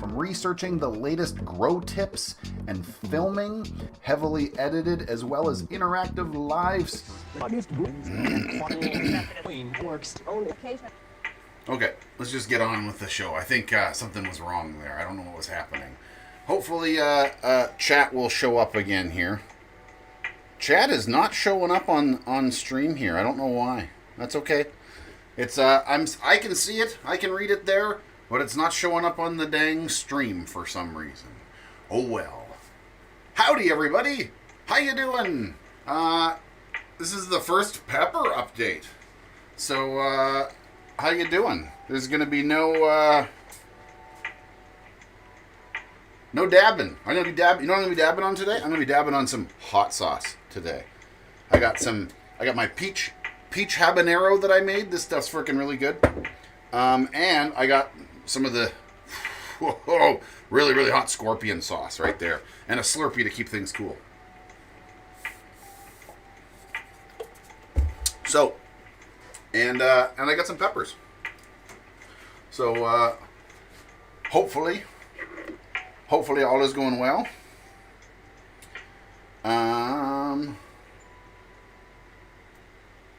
Researching the latest grow tips and filming, heavily edited as well as interactive lives. Okay, let's just get on with the show. I think something was wrong there. I don't know what was happening. Hopefully chat will show up again here. Chat is not showing up on stream here. I don't know why. That's okay. It's I can see it. I can read it there. But it's not showing up on the dang stream for some reason. Oh well. Howdy everybody! How you doing? This is the first pepper update. So, how you doing? There's gonna be no dabbing. I'm gonna be dabbing. You know what I'm gonna be dabbing on today? I'm gonna be dabbing on some hot sauce today. I got my peach habanero that I made. This stuff's freaking really good. And I got some of the really, really hot scorpion sauce right there. And a Slurpee to keep things cool. So, and I got some peppers. So, hopefully all is going well.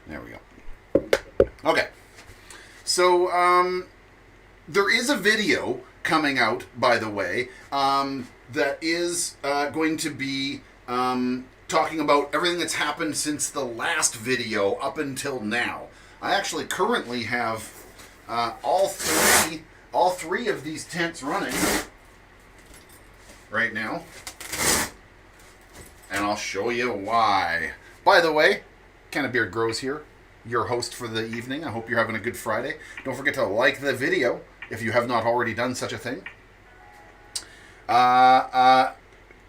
There we go. Okay. So, there is a video coming out, by the way, that is going to be talking about everything that's happened since the last video up until now. I actually currently have all three of these tents running right now, and I'll show you why. By the way, Can of Beard Grows here, your host for the evening. I hope you're having a good Friday. Don't forget to like the video if you have not already done such a thing.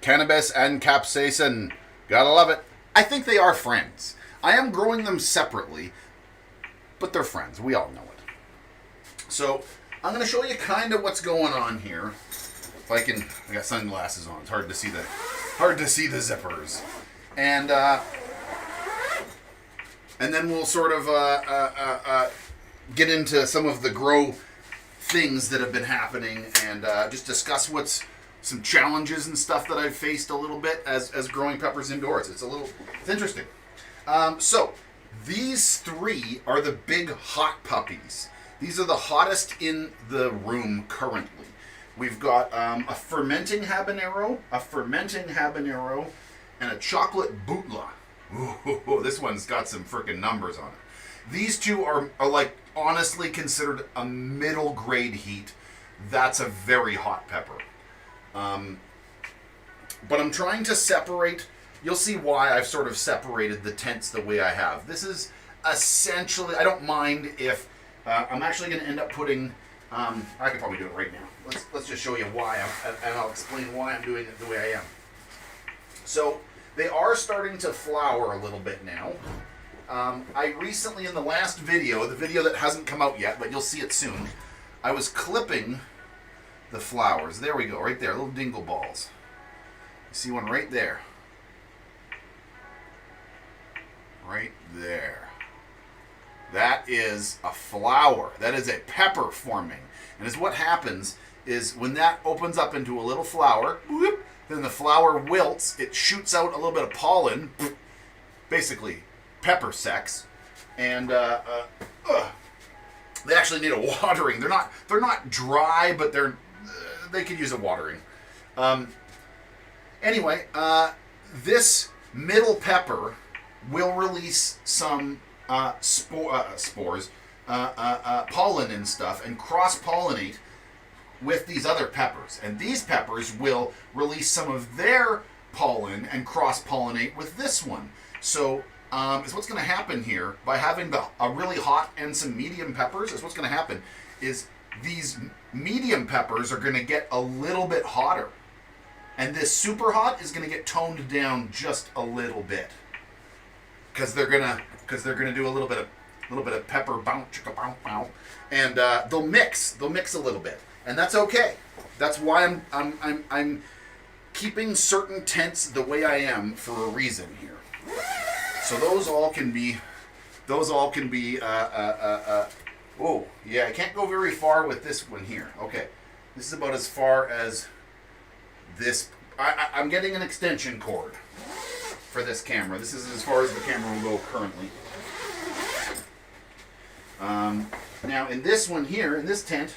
Cannabis and capsaicin. Gotta love it. I think they are friends. I am growing them separately, but they're friends. We all know it. So, I'm going to show you kind of what's going on here. If I can, I got sunglasses on. It's hard to see the zippers. And then we'll sort of get into some of the grow things that have been happening and just discuss what's some challenges and stuff that I've faced a little bit as growing peppers indoors. It's interesting. So these three are the big hot puppies. These are the hottest in the room currently. We've got a fermenting habanero, and a chocolate bootla. Ooh, this one's got some freaking numbers on it. These two are like honestly considered a middle grade heat. That's a very hot pepper. But I'm trying to separate. You'll see why I've sort of separated the tents the way I have. This is essentially, I don't mind if I'm actually going to end up putting. I could probably do it right now. Let's just show you why, and I'll explain why I'm doing it the way I am. So They are starting to flower a little bit now. I recently, in the last video, the video that hasn't come out yet, but you'll see it soon, I was clipping the flowers. There we go, right there, little dingle balls. You see one right there. Right there. That is a flower. That is a pepper forming. And is what happens is when that opens up into a little flower, whoop, then the flower wilts, it shoots out a little bit of pollen, basically pepper sex, and they actually need a watering. They're not dry, but they could use a watering. Anyway, this middle pepper will release some spores, pollen and stuff, and cross-pollinate with these other peppers. And these peppers will release some of their pollen and cross-pollinate with this one. So is what's going to happen here by having a really hot and some medium peppers, is what's going to happen is these medium peppers are going to get a little bit hotter. And this super hot is going to get toned down just a little bit. Because they're gonna do a little bit of pepper bounce, chicka bounce, bounce, and they'll mix a little bit, and that's okay. That's why I'm keeping certain tents the way I am for a reason here. So those all can be. Oh yeah, I can't go very far with this one here. Okay, this is about as far as this. I'm getting an extension cord for this camera. This is as far as the camera will go currently. Now in this one here, in this tent,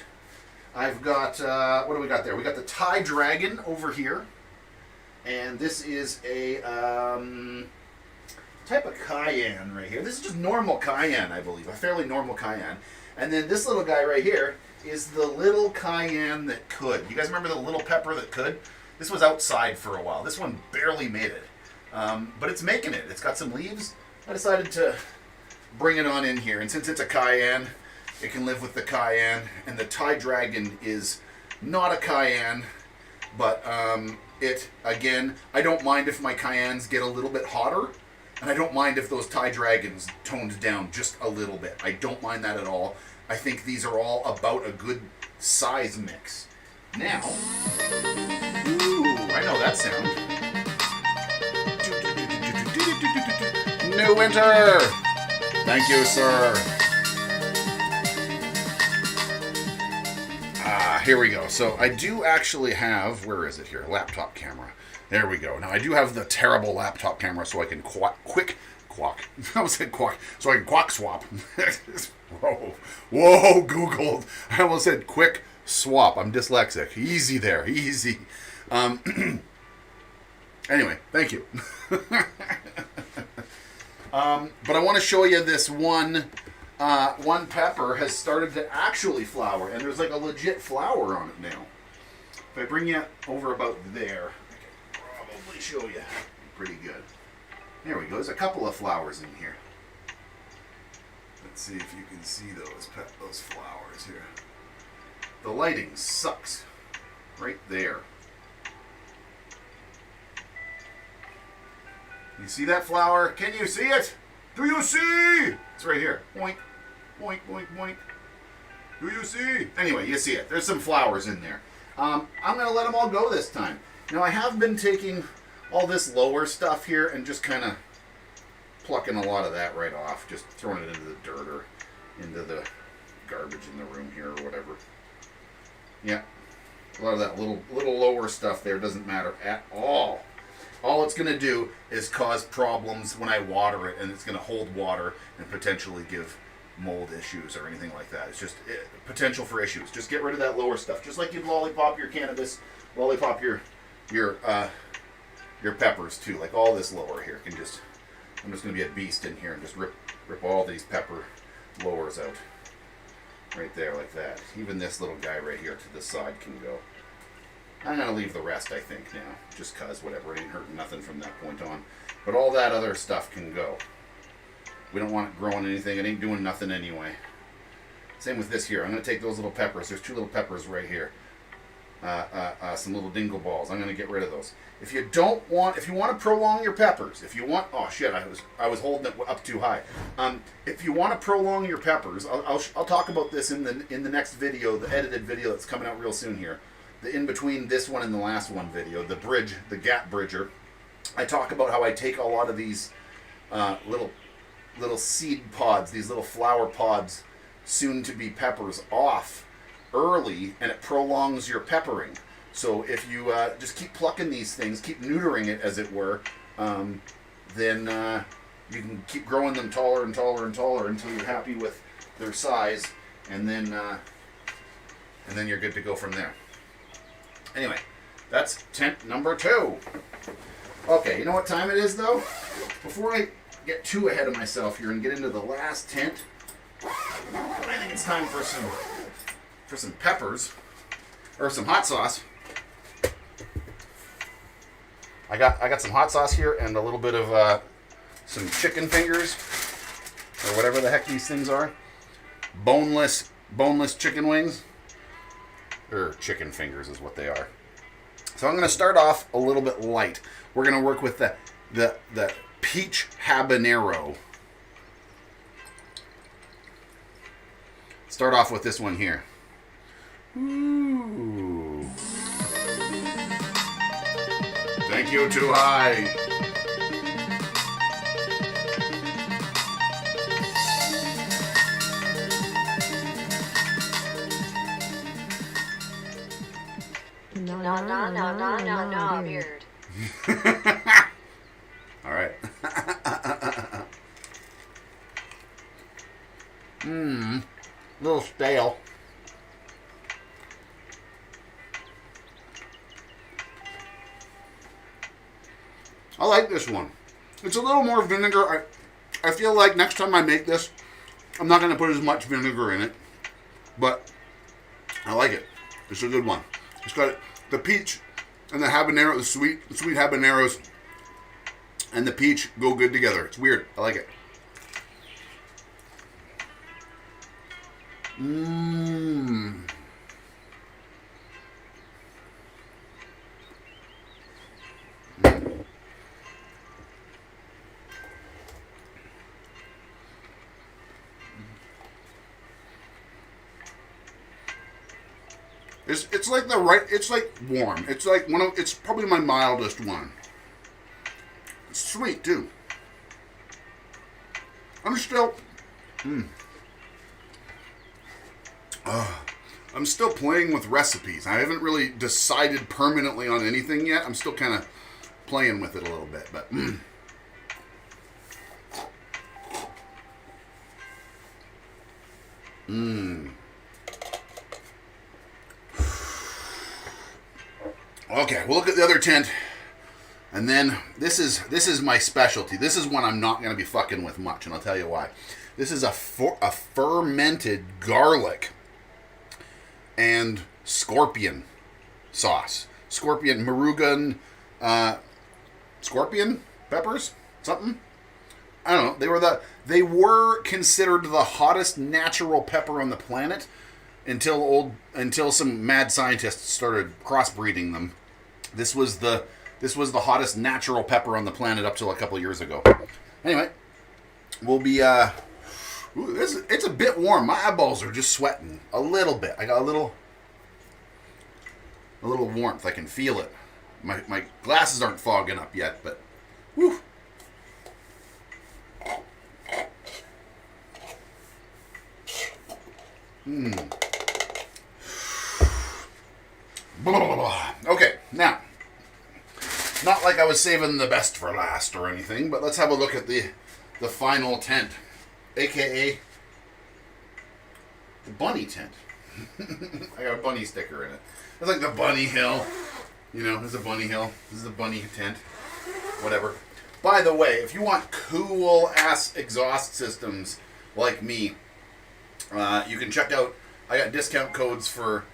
I've got, what do we got there? We got the Thai Dragon over here. And this is a type of cayenne right here. This is just normal cayenne, I believe. A fairly normal cayenne. And then this little guy right here is the little cayenne that could. You guys remember the little pepper that could? This was outside for a while. This one barely made it. But it's making it. It's got some leaves. I decided to bring it on in here. And since it's a cayenne, it can live with the cayenne. And the Thai Dragon is not a cayenne. But again, I don't mind if my cayennes get a little bit hotter. And I don't mind if those Thai Dragons toned down just a little bit. I don't mind that at all. I think these are all about a good size mix. Now, ooh, I know that sound. New winter! Thank you, sir. Here we go. So I do actually have, where is it here? Laptop camera. There we go. Now I do have the terrible laptop camera so I can quick swap. Whoa, Googled. I almost said quick swap. I'm dyslexic. Easy there, easy. Anyway, thank you. But I want to show you this one pepper has started to actually flower, and there's like a legit flower on it now. If I bring you over about there, I can probably show you pretty good. There we go. There's a couple of flowers in here. Let's see if you can see those flowers here. The lighting sucks. Right there. You see that flower? Can you see it? Do you see? It's right here. Boink, boink, boink, boink. Do you see? Anyway, you see it. There's some flowers in there. I'm going to let them all go this time. Now, I have been taking all this lower stuff here and just kind of plucking a lot of that right off. Just throwing it into the dirt or into the garbage in the room here or whatever. Yeah. A lot of that little lower stuff there doesn't matter at all. All it's going to do is cause problems when I water it, and it's going to hold water and potentially give mold issues or anything like that. It's just potential for issues. Just get rid of that lower stuff. Just like you'd lollipop your cannabis, lollipop your peppers too. Like all this lower here can just, I'm just going to be a beast in here and just rip all these pepper lowers out. Right there like that. Even this little guy right here to the side can go. I'm going to leave the rest, I think, now. Just cause, whatever. It ain't hurting nothing from that point on. But all that other stuff can go. We don't want it growing anything. It ain't doing nothing anyway. Same with this here. I'm going to take those little peppers. There's two little peppers right here. some little dingle balls. I'm going to get rid of those. If you want to prolong your peppers, oh shit, I was holding it up too high. If you want to prolong your peppers, I'll talk about this in the next video, the edited video that's coming out real soon here. The in between this one and the last one video, the gap bridger. I talk about how I take a lot of these little seed pods, these little flower pods, soon to be peppers, off early, and it prolongs your peppering. So if you just keep plucking these things, keep neutering it, as it were, then you can keep growing them taller and taller and taller until you're happy with their size, and then you're good to go from there. Anyway, that's tent number 2. Okay, you know what time it is, though? Before I get too ahead of myself here and get into the last tent, I think it's time for some peppers, or some hot sauce. I got some hot sauce here and a little bit of some chicken fingers, or whatever the heck these things are. Boneless chicken wings, or chicken fingers is what they are. So I'm going to start off a little bit light. We're going to work with the peach habanero. Start off with this one here. Ooh. Thank you, Too High. No, beard. All right. A little stale. I like this one. It's a little more vinegar. I feel like next time I make this, I'm not going to put as much vinegar in it, but I like it. It's a good one. It's got the peach and the habanero, the sweet habaneros and the peach go good together. It's weird. I like it. It's like it's like warm. It's like it's probably my mildest one. It's sweet too. I'm still playing with recipes. I haven't really decided permanently on anything yet. I'm still kind of playing with it a little bit, but Okay, we'll look at the other tent, and then this is my specialty. This is one I'm not going to be fucking with much, and I'll tell you why. This is a fermented garlic and scorpion sauce. Scorpion, marugan, scorpion peppers, something. I don't know. They were considered the hottest natural pepper on the planet until some mad scientists started crossbreeding them. This was the hottest natural pepper on the planet up till a couple of years ago. Anyway, we'll be it's a bit warm. My eyeballs are just sweating a little bit. I got a little warmth. I can feel it. My glasses aren't fogging up yet, but whew. Blah, blah, blah. Okay, now, not like I was saving the best for last or anything, but let's have a look at the final tent, aka the bunny tent. I got a bunny sticker in it. It's like the bunny hill. You know, there's a bunny hill. This is a bunny tent. Whatever. By the way, if you want cool ass exhaust systems like me, you can check out. I got discount codes for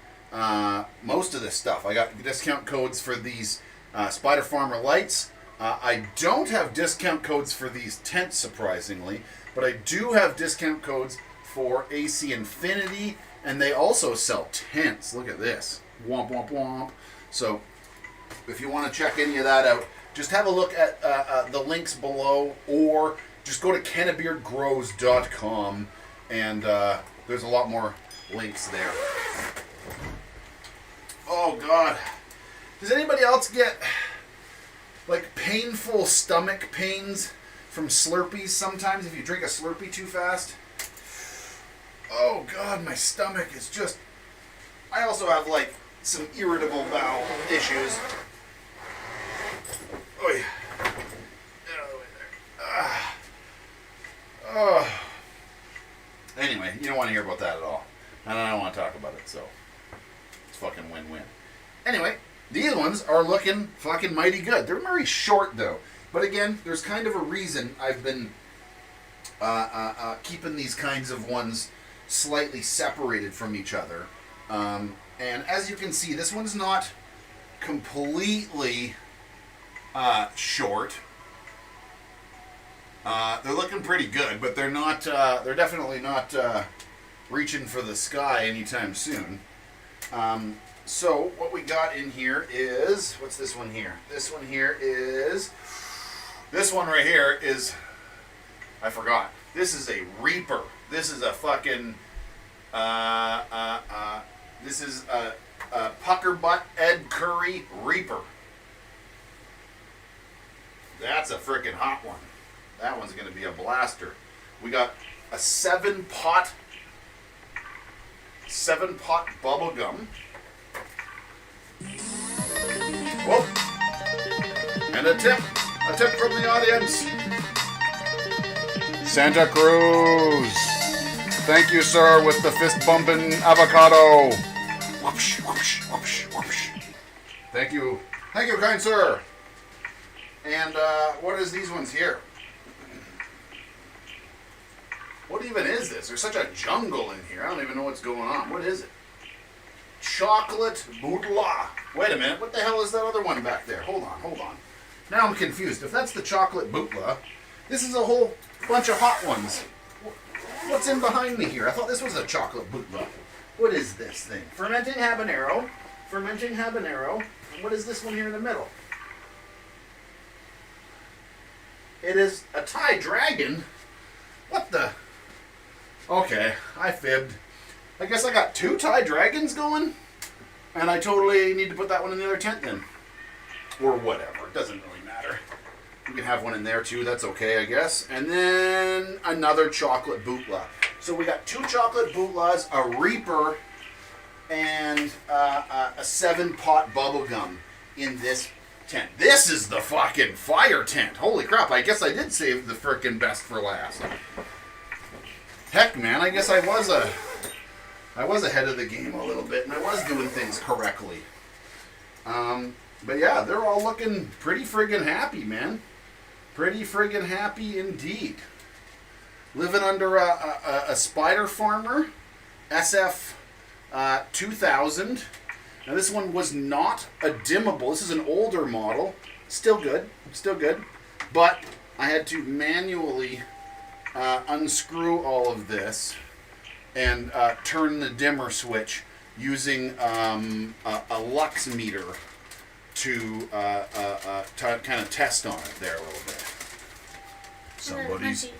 most of this stuff. I got discount codes for these Spider Farmer lights. I don't have discount codes for these tents, surprisingly, but I do have discount codes for AC Infinity, and they also sell tents. Look at this. Womp, womp, womp. So if you want to check any of that out, just have a look at the links below, or just go to cannabeardgrows.com, and there's a lot more links there. Oh, God. Does anybody else get, like, painful stomach pains from Slurpees sometimes if you drink a Slurpee too fast? Oh, God, my stomach is just... I also have, like, some irritable bowel issues. Oh, yeah. Get out of the way there. Oh. Anyway, you don't want to hear about that at all. And I don't want to talk about it, so it's fucking win-win. Anyway, these ones are looking fucking mighty good. They're very short, though. But again, there's kind of a reason I've been keeping these kinds of ones slightly separated from each other. And as you can see, this one's not completely short. They're looking pretty good, but they're not. They're definitely not reaching for the sky anytime soon. So what we got in here is, what's this one here? This one here is, this one right here is, I forgot. This is a Reaper. This is a fucking, this is a Pucker Butt Ed Curry Reaper. That's a freaking hot one. That one's going to be a blaster. We got a 7-pot bubble gum. Whoa. And a tip from the audience. Santa Cruz. Thank you, sir, with the fist-bumping avocado. Whoopsh, whoopsh, whoopsh, whoopsh. Thank you. Thank you, kind sir. And what is these ones here? What even is this? There's such a jungle in here. I don't even know what's going on. What is it? Chocolate Bootla. Wait a minute. What the hell is that other one back there? Hold on. Now I'm confused. If that's the chocolate Bootla, this is a whole bunch of hot ones. What's in behind me here? I thought this was a chocolate Bootla. What is this thing? Fermenting habanero. What is this one here in the middle? It is a Thai dragon. What the? Okay, I fibbed. I guess I got 2 Thai dragons going, and I totally need to put that one in the other tent then. Or whatever, it doesn't really matter. You can have one in there too, that's okay, I guess. And then another chocolate Bootla. So we got 2 chocolate Bootlas, a Reaper, and a 7-pot bubblegum in this tent. This is the fucking fire tent. Holy crap, I guess I did save the frickin' best for last. Heck, man, I guess I was ahead of the game a little bit, and I was doing things correctly. But yeah, they're all looking pretty friggin' happy, man. Pretty friggin' happy indeed. Living under a Spider Farmer SF 2000. Now this one was not a dimmable. This is an older model. Still good. But I had to manually unscrew all of this and turn the dimmer switch using a lux meter to kind of test on it there a little bit.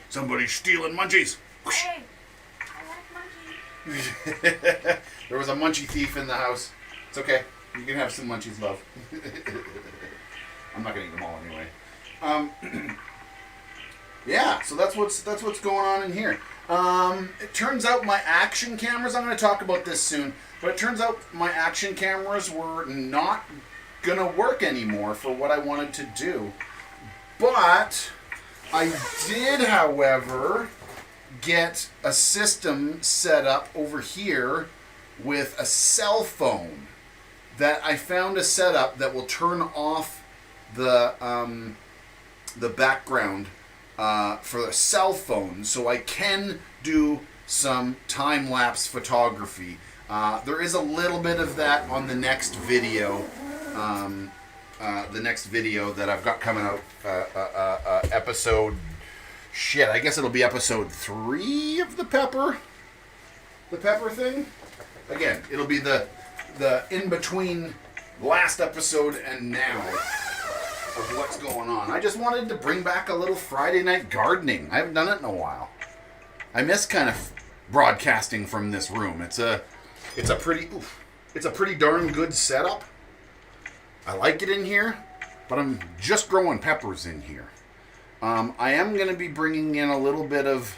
Somebody's stealing munchies. Hey, I like munchies. There was a munchie thief in the house. It's okay. You can have some munchies, love. I'm not gonna eat them all anyway. Yeah, so that's what's going on in here. It turns out my action cameras, I'm going to talk about this soon, but it turns out my action cameras were not going to work anymore for what I wanted to do. But I did, however, get a system set up over here with a cell phone that I found a setup that will turn off the background for a cell phone, so I can do some time-lapse photography. There is a little bit of that on the next video. The next video that I've got coming out, episode... Shit, I guess it'll be episode 3 of the pepper thing. Again, it'll be the the in-between last episode and now of what's going on. I just wanted to bring back a little Friday night gardening. I haven't done it in a while. I miss kind of broadcasting from this room. It's a pretty darn good setup. I like it in here, but I'm just growing peppers in here. I am going to be bringing in a little bit of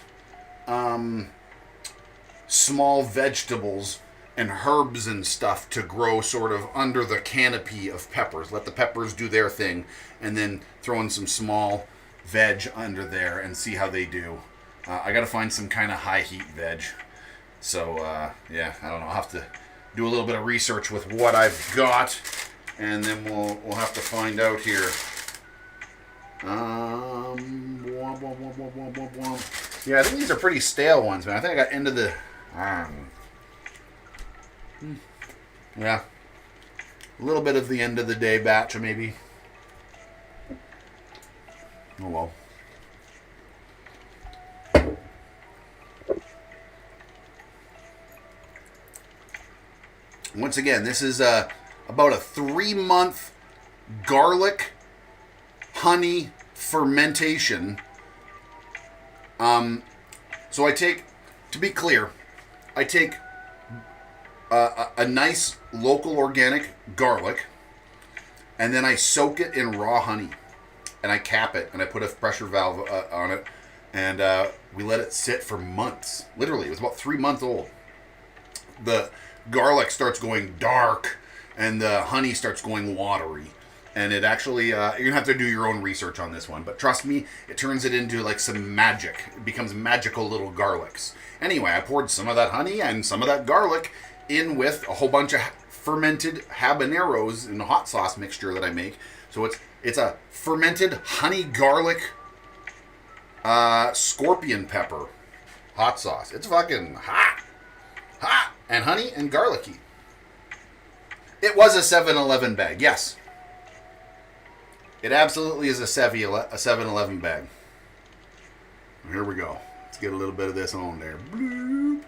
small vegetables and herbs and stuff to grow sort of under the canopy of peppers. Let the peppers do their thing, and then throw in some small veg under there and see how they do. I got to find some kind of high heat veg. So, yeah, I don't know. I'll have to do a little bit of research with what I've got, and then we'll have to find out here. Yeah, I think these are pretty stale ones, man. I think I got into the... yeah. A little bit of the end of the day batch, maybe. Oh, well. Once again, this is about a 3-month garlic honey fermentation. So I take, to be clear, I take a nice local organic garlic, and then I soak it in raw honey, and I cap it, and I put a pressure valve on it, and we let it sit for months. Literally, it was about 3 months old. The garlic starts going dark, and the honey starts going watery. And it actually, you're going to have to do your own research on this one. But trust me, it turns it into like some magic. It becomes magical little garlics. Anyway, I poured some of that honey and some of that garlic in with a whole bunch of fermented habaneros in the hot sauce mixture that I make. So it's a fermented honey garlic scorpion pepper hot sauce. It's fucking hot. Hot. And honey and garlicky. It was a 7-Eleven bag, yes. It absolutely is a 7-Eleven bag. Here we go. Let's get a little bit of this on there. Bloop,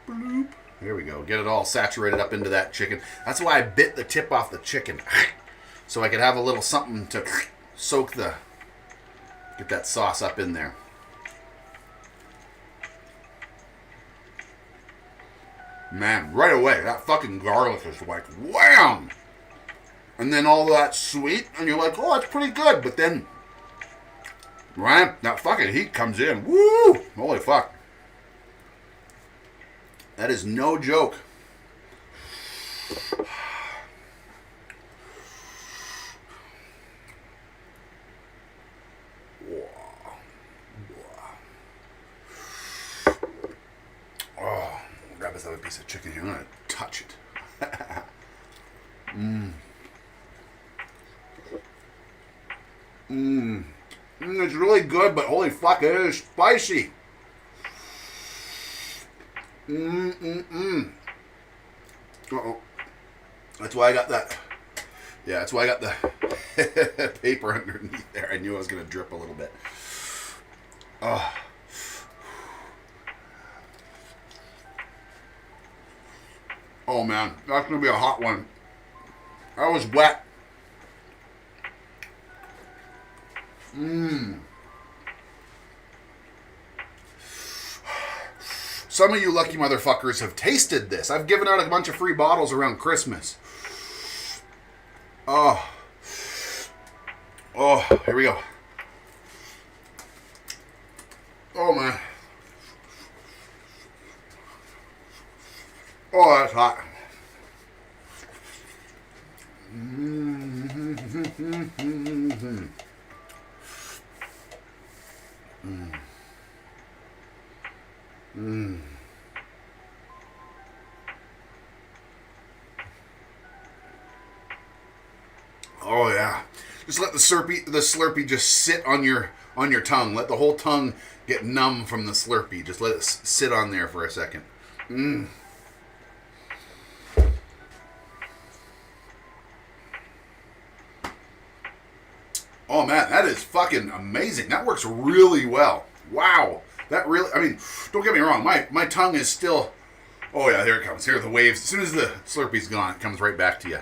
bloop. There we go. Get it all saturated up into that chicken. That's why I bit the tip off the chicken. So I could have a little something to soak get that sauce up in there. Man, right away, that fucking garlic is like, wham! And then all that sweet, and you're like, oh, that's pretty good. But then, right, that fucking heat comes in. Woo! Holy fuck. That is no joke. Oh, grab this other piece of chicken here. I'm going to touch it. It's really good, but holy fuck, it is spicy. Uh-oh. That's why I got that. Yeah, that's why I got the paper underneath there. I knew I was going to drip a little bit. Oh. Oh, man. That's going to be a hot one. That was wet. Some of you lucky motherfuckers have tasted this. I've given out a bunch of free bottles around Christmas. Oh, here we go. Oh, man. Oh, that's hot. Oh yeah. Just let the Slurpee just sit on your tongue. Let the whole tongue get numb from the Slurpee. Just let it sit on there for a second. Oh man, that is fucking amazing. That works really well. Wow. That really, I mean, don't get me wrong. My tongue is still Oh yeah, here it comes. Here are the waves. As soon as the Slurpee's gone, it comes right back to you.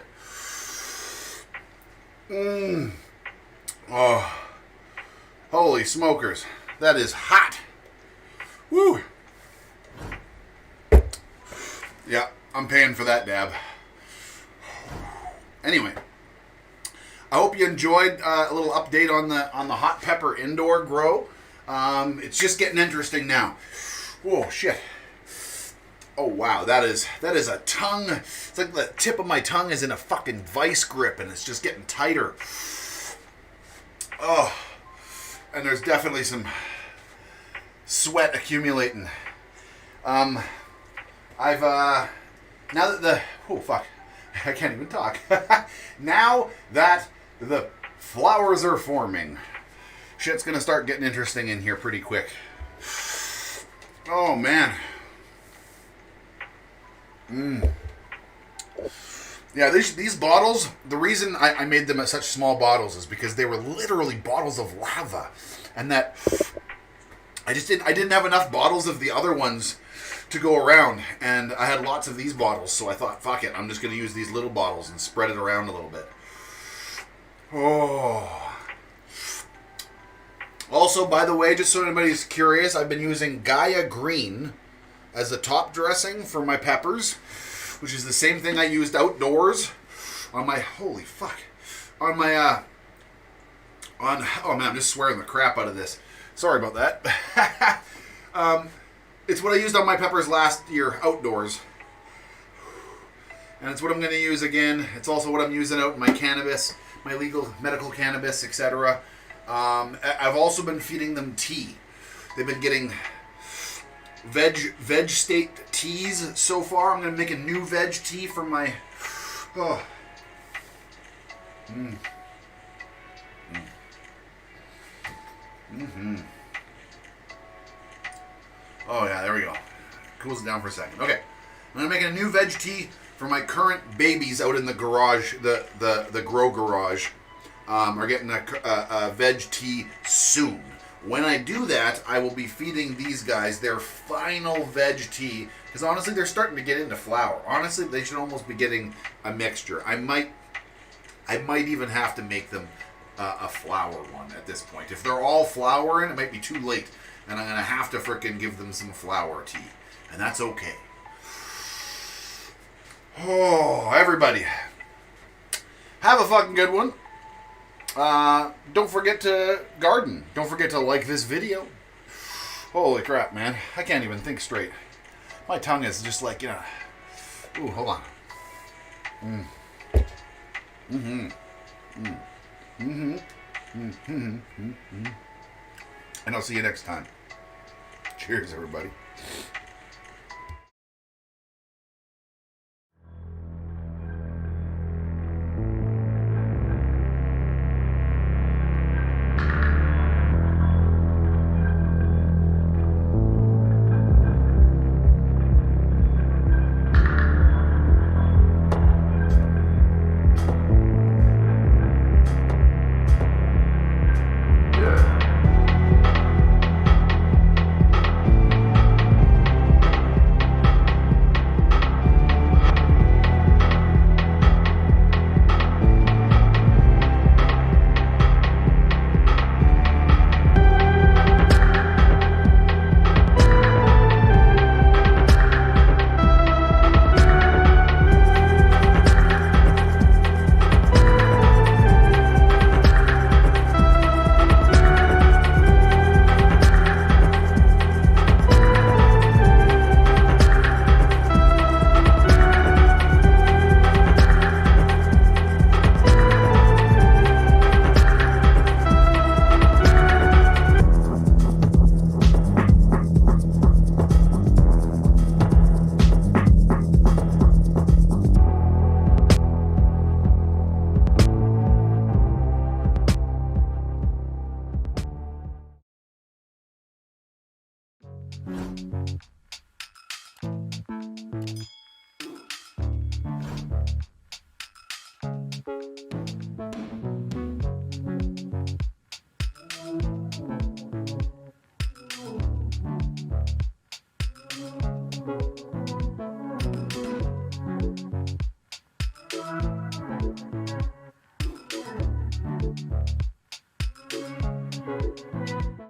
Mmm. Oh. Holy smokers. That is hot. Woo. Yeah, I'm paying for that dab. Anyway, I hope you enjoyed a little update on the hot pepper indoor grow. It's just getting interesting now. Whoa, shit. Oh wow, that is a tongue. It's like the tip of my tongue is in a fucking vice grip, and it's just getting tighter. Oh, and there's definitely some sweat accumulating. I've now that the I can't even talk. Now that the flowers are forming, shit's gonna start getting interesting in here pretty quick. Oh man. Yeah, these bottles, the reason I made them at such small bottles is because they were literally bottles of lava. And that I didn't have enough bottles of the other ones to go around, and I had lots of these bottles, so I thought, fuck it, I'm just going to use these little bottles and spread it around a little bit. Oh. Also, by the way, just so anybody's curious, I've been using Gaia Green as the top dressing for my peppers, which is the same thing I used outdoors on my, holy fuck, on my, oh man, I'm just swearing the crap out of this. Sorry about that. It's what I used on my peppers last year outdoors. And it's what I'm going to use again. It's also what I'm using out in my cannabis, my legal medical cannabis, etc. I've also been feeding them tea. They've been getting veg state teas so far. I'm going to make a new veg tea for my... Oh. Oh yeah, there we go. Cools it down for a second. Okay, I'm gonna make a new veg tea for my current babies out in the garage. The grow garage are getting a veg tea soon. When I do that, I will be feeding these guys their final veg tea, because honestly, they're starting to get into flour. Honestly, they should almost be getting a mixture. I might even have to make them a flour one at this point. If they're all flour in, it might be too late, and I'm going to have to frickin' give them some flour tea, and that's okay. Oh, everybody, have a fucking good one. Don't forget to garden. Don't forget to like this video. Holy crap, man. I can't even think straight. My tongue is just like, you know... Ooh, hold on. And I'll see you next time. Cheers, everybody. Bye.